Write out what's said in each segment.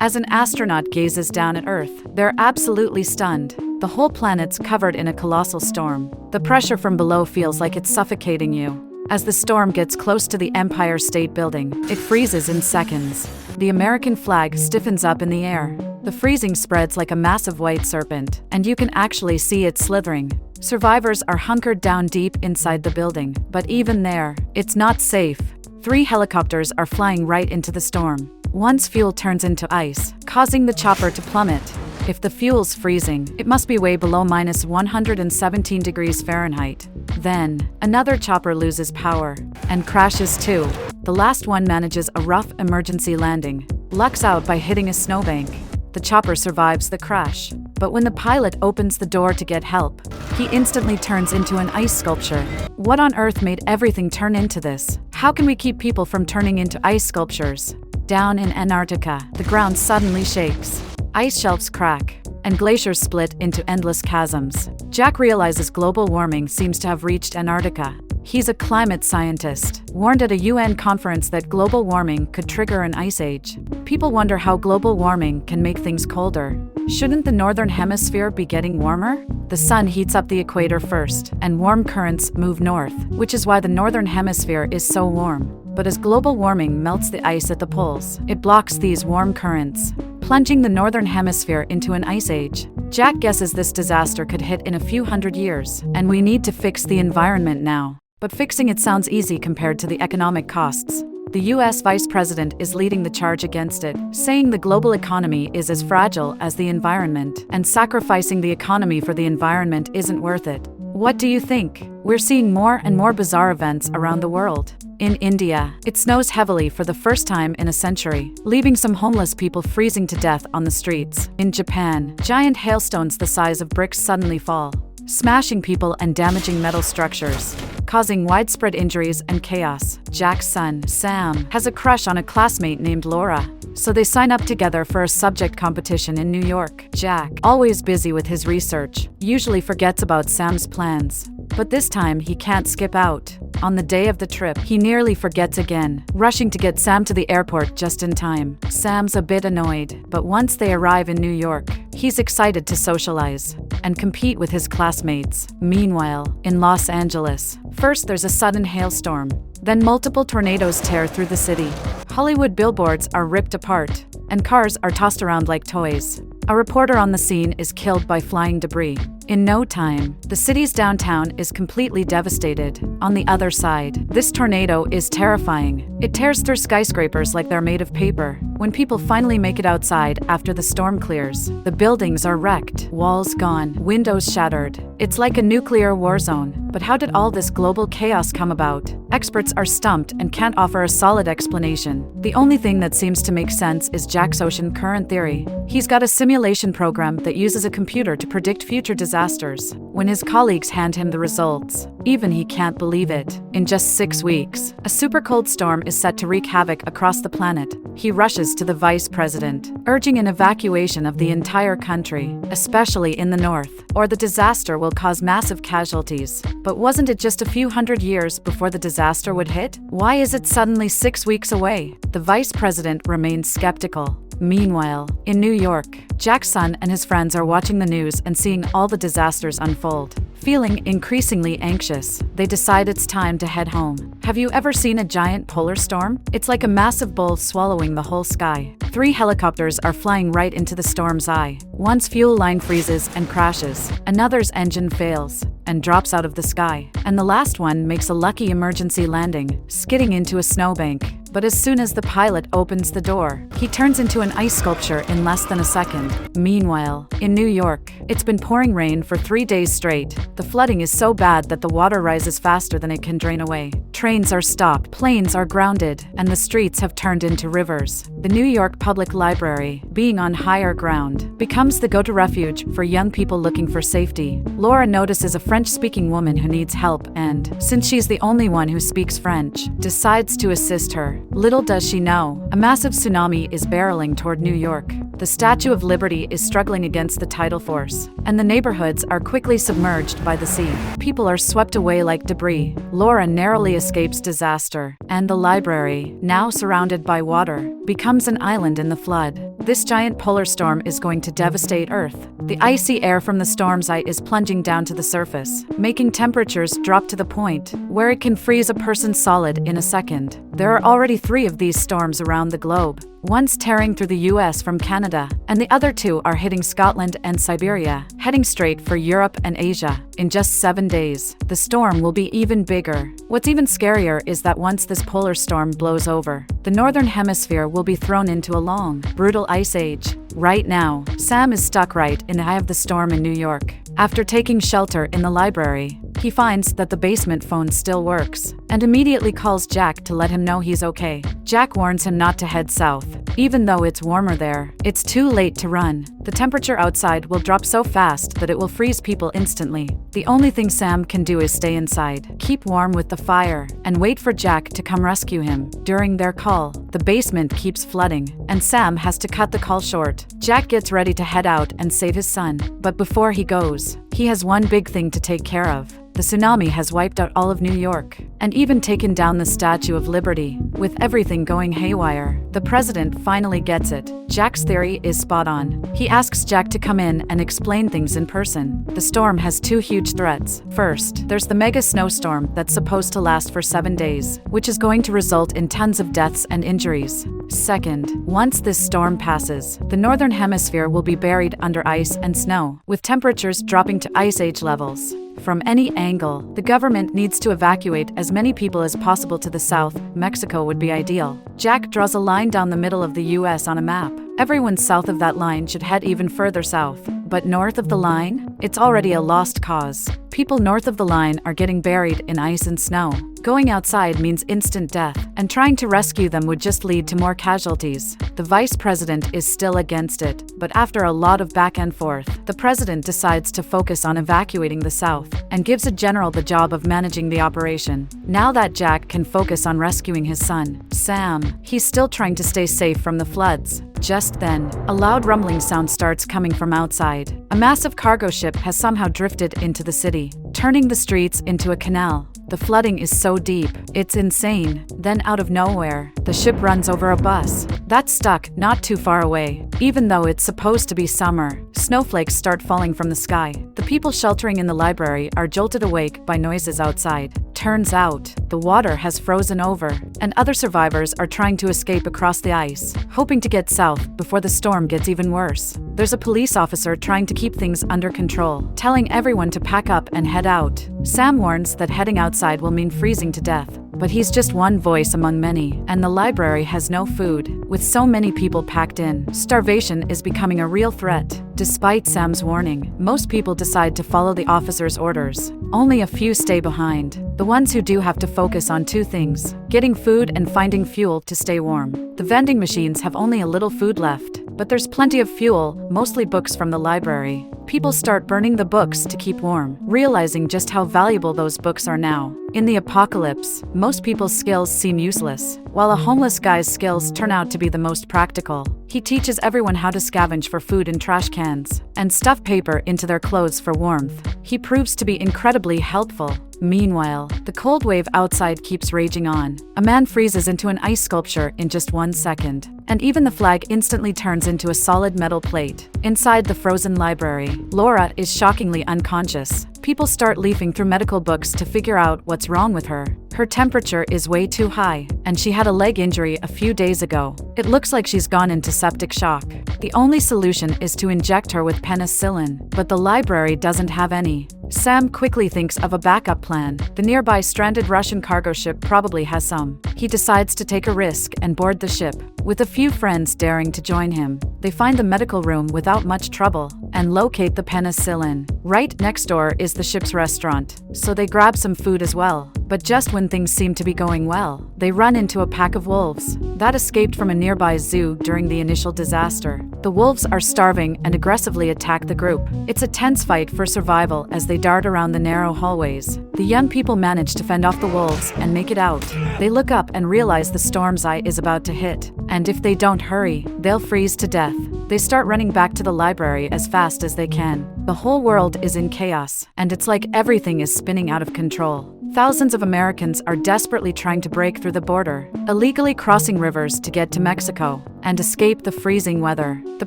As an astronaut gazes down at Earth, they're absolutely stunned. The whole planet's covered in a colossal storm. The pressure from below feels like it's suffocating you. As the storm gets close to the Empire State Building, it freezes in seconds. The American flag stiffens up in the air. The freezing spreads like a massive white serpent, and you can actually see it slithering. Survivors are hunkered down deep inside the building, but even there, it's not safe. 3 helicopters are flying right into the storm. One's fuel turns into ice, causing the chopper to plummet. If the fuel's freezing, it must be way below minus 117 degrees Fahrenheit. Then, another chopper loses power and crashes too. The last one manages a rough emergency landing, lucks out by hitting a snowbank. The chopper survives the crash, but when the pilot opens the door to get help, he instantly turns into an ice sculpture. What on earth made everything turn into this? How can we keep people from turning into ice sculptures? Down in Antarctica, the ground suddenly shakes. Ice shelves crack, and glaciers split into endless chasms. Jack realizes global warming seems to have reached Antarctica. He's a climate scientist, warned at a UN conference that global warming could trigger an ice age. People wonder how global warming can make things colder. Shouldn't the northern hemisphere be getting warmer? The sun heats up the equator first, and warm currents move north, which is why the northern hemisphere is so warm. But as global warming melts the ice at the poles, it blocks these warm currents, plunging the northern hemisphere into an ice age. Jack guesses this disaster could hit in a few hundred years, and we need to fix the environment now. But fixing it sounds easy compared to the economic costs. The US Vice President is leading the charge against it, saying the global economy is as fragile as the environment, and sacrificing the economy for the environment isn't worth it. What do you think? We're seeing more and more bizarre events around the world. In India, it snows heavily for the first time in a century, leaving some homeless people freezing to death on the streets. In Japan, giant hailstones the size of bricks suddenly fall, smashing people and damaging metal structures, causing widespread injuries and chaos. Jack's son, Sam, has a crush on a classmate named Laura, so they sign up together for a subject competition in New York. Jack, always busy with his research, usually forgets about Sam's plans. But this time he can't skip out. On the day of the trip, he nearly forgets again, rushing to get Sam to the airport just in time. Sam's a bit annoyed, but once they arrive in New York, he's excited to socialize and compete with his classmates. Meanwhile, in Los Angeles, first there's a sudden hailstorm. Then multiple tornadoes tear through the city. Hollywood billboards are ripped apart, and cars are tossed around like toys. A reporter on the scene is killed by flying debris. In no time, the city's downtown is completely devastated. On the other side, this tornado is terrifying. It tears through skyscrapers like they're made of paper. When people finally make it outside after the storm clears, the buildings are wrecked, walls gone, windows shattered. It's like a nuclear war zone. But how did all this global chaos come about? Experts are stumped and can't offer a solid explanation. The only thing that seems to make sense is Jack's ocean current theory. He's got a simulation program that uses a computer to predict future disasters. When his colleagues hand him the results, even he can't believe it. In just 6 weeks, a super cold storm is set to wreak havoc across the planet. He rushes to the vice president, urging an evacuation of the entire country, especially in the north, or the disaster will cause massive casualties. But wasn't it just a few hundred years before the disaster would hit? Why is it suddenly 6 weeks away? The vice president remains skeptical. Meanwhile, in New York, Jack's son and his friends are watching the news and seeing all the disasters unfold. Feeling increasingly anxious, they decide it's time to head home. Have you ever seen a giant polar storm? It's like a massive bull swallowing the whole sky. 3 helicopters are flying right into the storm's eye. One's fuel line freezes and crashes, another's engine fails and drops out of the sky, and the last one makes a lucky emergency landing, skidding into a snowbank. But as soon as the pilot opens the door, he turns into an ice sculpture in less than a second. Meanwhile, in New York, it's been pouring rain for 3 days straight. The flooding is so bad that the water rises faster than it can drain away. Trains are stopped, planes are grounded, and the streets have turned into rivers. The New York Public Library, being on higher ground, becomes the go-to refuge for young people looking for safety. Laura notices a French-speaking woman who needs help and, since she's the only one who speaks French, decides to assist her. Little does she know, a massive tsunami is barreling toward New York. The Statue of Liberty is struggling against the tidal force, and the neighborhoods are quickly submerged by the sea. People are swept away like debris. Laura narrowly escapes disaster, and the library, now surrounded by water, becomes an island in the flood. This giant polar storm is going to devastate Earth. The icy air from the storm's eye is plunging down to the surface, making temperatures drop to the point where it can freeze a person solid in a second. There are already 3 of these storms around the globe. One's tearing through the US from Canada, and the other 2 are hitting Scotland and Siberia, heading straight for Europe and Asia. In just 7 days, the storm will be even bigger. What's even scarier is that once this polar storm blows over, the northern hemisphere will be thrown into a long, brutal ice age. Right now, Sam is stuck right in the eye of the storm in New York. After taking shelter in the library, he finds that the basement phone still works, and immediately calls Jack to let him know he's okay. Jack warns him not to head south, even though it's warmer there. It's too late to run. The temperature outside will drop so fast that it will freeze people instantly. The only thing Sam can do is stay inside, keep warm with the fire, and wait for Jack to come rescue him. During their call, the basement keeps flooding, and Sam has to cut the call short. Jack gets ready to head out and save his son, but before he goes, he has one big thing to take care of. The tsunami has wiped out all of New York, and even taken down the Statue of Liberty. With everything going haywire, the president finally gets it. Jack's theory is spot on. He asks Jack to come in and explain things in person. The storm has 2 huge threats. First, there's the mega snowstorm that's supposed to last for 7 days, which is going to result in tons of deaths and injuries. Second, once this storm passes, the northern hemisphere will be buried under ice and snow, with temperatures dropping to ice age levels. From any angle, the government needs to evacuate as many people as possible to the south. Mexico would be ideal. Jack draws a line down the middle of the US on a map. Everyone south of that line should head even further south. But north of the line, it's already a lost cause. People north of the line are getting buried in ice and snow. Going outside means instant death, and trying to rescue them would just lead to more casualties. The vice president is still against it, but after a lot of back and forth, the president decides to focus on evacuating the south, and gives a general the job of managing the operation. Now that Jack can focus on rescuing his son, Sam, he's still trying to stay safe from the floods. Just then, a loud rumbling sound starts coming from outside. A massive cargo ship has somehow drifted into the city, turning the streets into a canal. The flooding is so deep, it's insane. Then out of nowhere, the ship runs over a bus that's stuck not too far away. Even though it's supposed to be summer, snowflakes start falling from the sky. The people sheltering in the library are jolted awake by noises outside. Turns out, the water has frozen over, and other survivors are trying to escape across the ice, hoping to get south before the storm gets even worse. There's a police officer trying to keep things under control, telling everyone to pack up and head out. Sam warns that heading outside will mean freezing to death, but he's just one voice among many, and the library has no food. With so many people packed in, starvation is becoming a real threat. Despite Sam's warning, most people decide to follow the officer's orders. Only a few stay behind. The ones who do have to focus on 2 things: getting food and finding fuel to stay warm. The vending machines have only a little food left, but there's plenty of fuel, mostly books from the library. People start burning the books to keep warm, realizing just how valuable those books are now. In the apocalypse, most people's skills seem useless, while a homeless guy's skills turn out to be the most practical. He teaches everyone how to scavenge for food in trash cans, and stuff paper into their clothes for warmth. He proves to be incredibly helpful. Meanwhile, the cold wave outside keeps raging on. A man freezes into an ice sculpture in just 1 second, and even the flag instantly turns into a solid metal plate. Inside the frozen library, Laura is shockingly unconscious. People start leafing through medical books to figure out what's wrong with her. Her temperature is way too high, and she had a leg injury a few days ago. It looks like she's gone into septic shock. The only solution is to inject her with penicillin, but the library doesn't have any. Sam quickly thinks of a backup plan. The nearby stranded Russian cargo ship probably has some. He decides to take a risk and board the ship, with a few friends daring to join him. They find the medical room without much trouble, and locate the penicillin. Right next door is the ship's restaurant, so they grab some food as well. But just when things seem to be going well, they run into a pack of wolves that escaped from a nearby zoo during the initial disaster. The wolves are starving and aggressively attack the group. It's a tense fight for survival as they dart around the narrow hallways. The young people manage to fend off the wolves and make it out. They look up and realize the storm's eye is about to hit, and if they don't hurry, they'll freeze to death. They start running back to the library as fast as they can. The whole world is in chaos, and it's like everything is spinning out of control. Thousands of Americans are desperately trying to break through the border, illegally crossing rivers to get to Mexico. and escape the freezing weather. The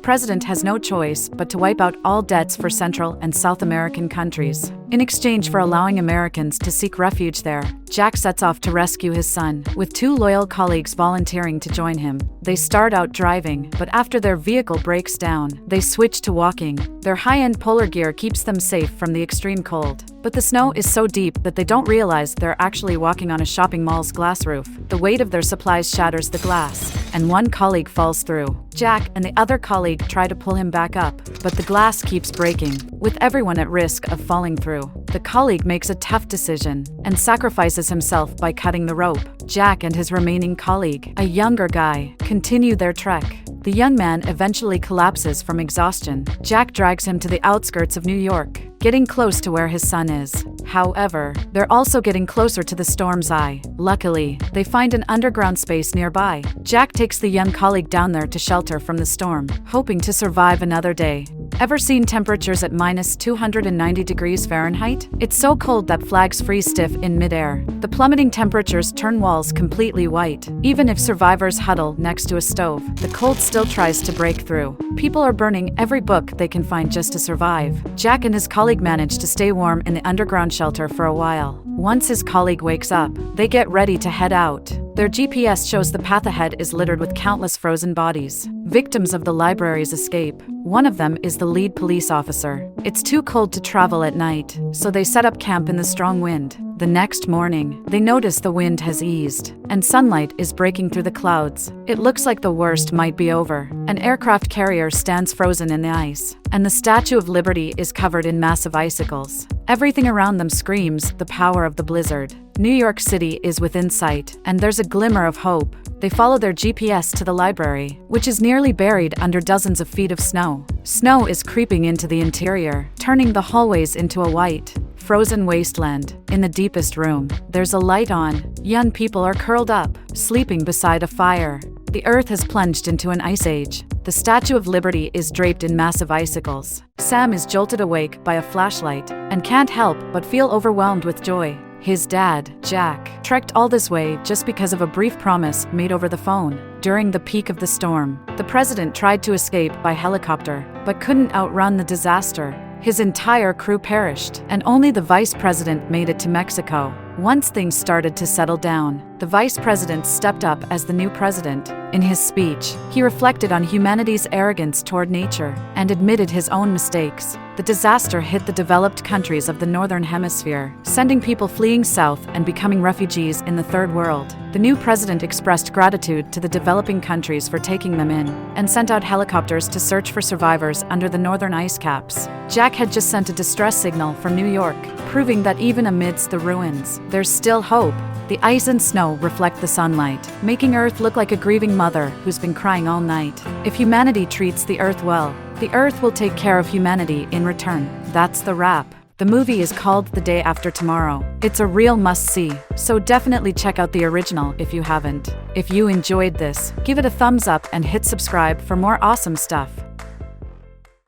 president has no choice but to wipe out all debts for Central and South American countries. In exchange for allowing Americans to seek refuge there, Jack sets off to rescue his son, with 2 loyal colleagues volunteering to join him. They start out driving, but after their vehicle breaks down, they switch to walking. Their high-end polar gear keeps them safe from the extreme cold. But the snow is so deep that they don't realize they're actually walking on a shopping mall's glass roof. The weight of their supplies shatters the glass, and one colleague falls through. Jack and the other colleague try to pull him back up, but the glass keeps breaking, with everyone at risk of falling through. The colleague makes a tough decision and sacrifices himself by cutting the rope. Jack and his remaining colleague, a younger guy, continue their trek. The young man eventually collapses from exhaustion. Jack drags him to the outskirts of New York, getting close to where his son is. However, they're also getting closer to the storm's eye. Luckily, they find an underground space nearby. Jack takes the young colleague down there to shelter from the storm, hoping to survive another day. Ever seen temperatures at minus 290 degrees Fahrenheit? It's so cold that flags freeze stiff in midair. The plummeting temperatures turn walls completely white. Even if survivors huddle next to a stove, the cold still tries to break through. People are burning every book they can find just to survive. Jack and his colleague manage to stay warm in the underground shelter for a while. Once his colleague wakes up, they get ready to head out. Their GPS shows the path ahead is littered with countless frozen bodies, victims of the library's escape. One of them is the lead police officer. It's too cold to travel at night, so they set up camp in the strong wind. The next morning, they notice the wind has eased, and sunlight is breaking through the clouds. It looks like the worst might be over. An aircraft carrier stands frozen in the ice, and the Statue of Liberty is covered in massive icicles. Everything around them screams the power of the blizzard. New York City is within sight, and there's a glimmer of hope. They follow their GPS to the library, which is nearly buried under dozens of feet of snow. Snow is creeping into the interior, turning the hallways into a white, frozen wasteland. In the deepest room, there's a light on. Young people are curled up, sleeping beside a fire. The earth has plunged into an ice age. The Statue of Liberty is draped in massive icicles. Sam is jolted awake by a flashlight and can't help but feel overwhelmed with joy. His dad, Jack, trekked all this way just because of a brief promise made over the phone. During the peak of the storm, the president tried to escape by helicopter, but couldn't outrun the disaster. His entire crew perished, and only the vice president made it to Mexico. Once things started to settle down, the vice president stepped up as the new president. In his speech, he reflected on humanity's arrogance toward nature and admitted his own mistakes. The disaster hit the developed countries of the Northern Hemisphere, sending people fleeing south and becoming refugees in the Third World. The new president expressed gratitude to the developing countries for taking them in, and sent out helicopters to search for survivors under the northern ice caps. Jack had just sent a distress signal from New York, proving that even amidst the ruins, there's still hope. The ice and snow reflect the sunlight, making Earth look like a grieving mother who's been crying all night. If humanity treats the Earth well, the Earth will take care of humanity in return. That's the wrap. The movie is called The Day After Tomorrow. It's a real must-see, so definitely check out the original if you haven't. If you enjoyed this, give it a thumbs up and hit subscribe for more awesome stuff.